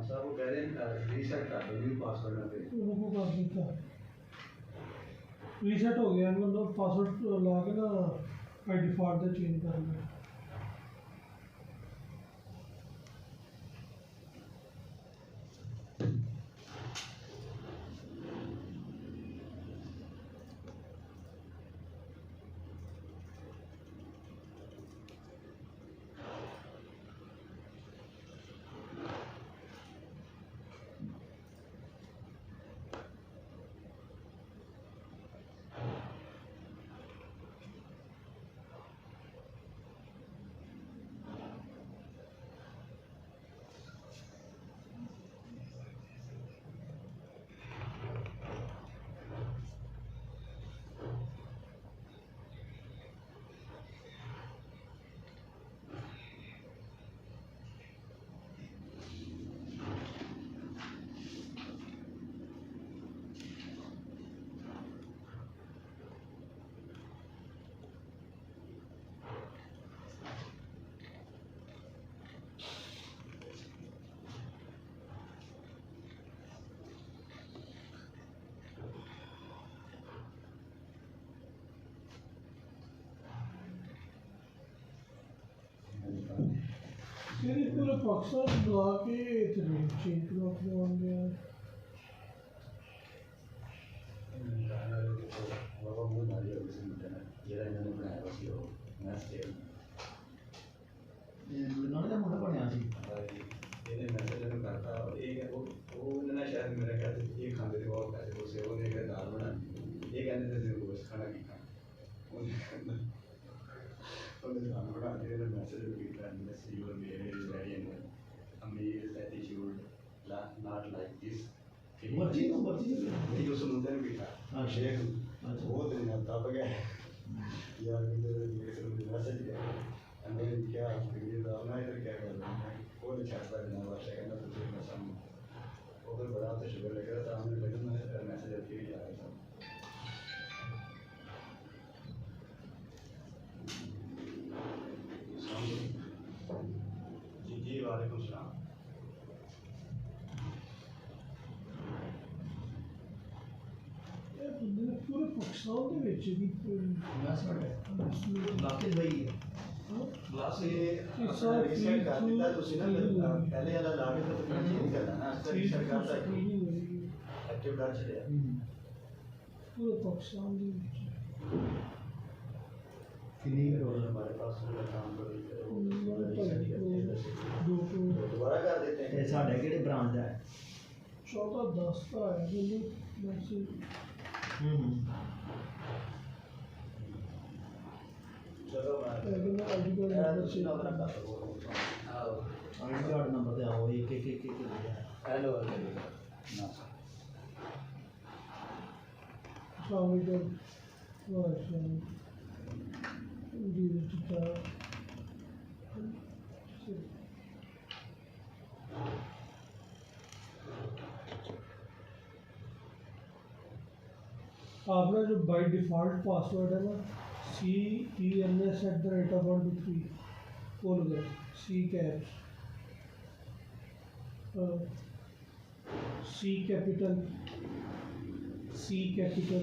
साहब वो कह रहे हैं रीसेट कर दो न्यू पासवर्ड ना पे उनको कर देता रीसेट हो गया मतलब पासवर्ड ला के ना बाई डिफॉल्ट से चेंज कर लिया तेरी पूरे पाकिस्तान बुला के इतने चेंज करवाने बाबा मुंह मारी और किसी ने जेरा इन्होंने बनाया बस ये हो मैं स्टेल ये लुधियाना का मुंडा बनया सी ਇਹਨੇ ਮੈਸੇਜ ਨੂੰ ਕਰਤਾ ਇਹ ਉਹ ਉਹਨਾਂ ਨੇ ਸ਼ਾਇਦ ਮੇਰੇ ਖਿਆਲ ਚ ਇਹ ਖਾਂਦੇ ਤੇ ਬਹੁਤ ਪੈਸੇ ਕੋਸੇ ਉਹਨੇ ਕਿਹਾ ਦਾਲ ਬਣਾਉਣੀ ਇਹ ਕਹਿੰਦੇ ਤੇ ਉਹ ਖਾਣਾ ਕੀ ਖਾਣਾ ਉਹਨੇ ਦਾਲ ਬਣਾ ਕੇ ਇਹਨੇ ਮੈਸੇਜ ਨੂੰ ਕੀਤਾ message you are very amazed attitude not like this मर्जी तो मर्जी ਇਹ ਜੋ ਸੁਣਦੇ ਨੇ ਕੀਤਾ हाँ ਸ਼ੇਖ अच्छा वो दिन तब गए यार मैसेज गया मैंने क्या मैं इधर क्या कर रहा हूँ वो नहीं चाहता बिना वर्षा करना तो फिर मैं सामने वो फिर बड़ा तो शुगर लग रहा था हमने लगा मैं मैसेज फिर ही आ रहा था जी जी वालेकुम सलाम पूरे पाकिस्तान के ਵਿੱਚ ਵੀ इन्वेस्टमेंट है लाकिस भाई है क्लास ये रीसेट कर दिया ਤੁਸੀਂ ਨਾ पहले वाला ला के तो फिर चेंज करना ना इसका रीसेट करता है एक्टिव कर चलिए पूरे पाकिस्तान के ਵਿੱਚ कितनी रोज हमारे पास पूरा काम करो दो दोबारा कर देते हैं ये साढ़े केड़े ब्रांच दा है 14-10 का है जिन्हें मैसेज चलो लेकिन आईडी कार्ड मैं नंबर तो से ना बना कर दो आओ आईडी कार्ड नंबर ते आओ एक हेलो ना स्वागत वाशम डिजिटल आपका जो बाय डिफ़ॉल्ट पासवर्ड है ना CENS@123 बोल गए सी कैप्स सी कैपिटल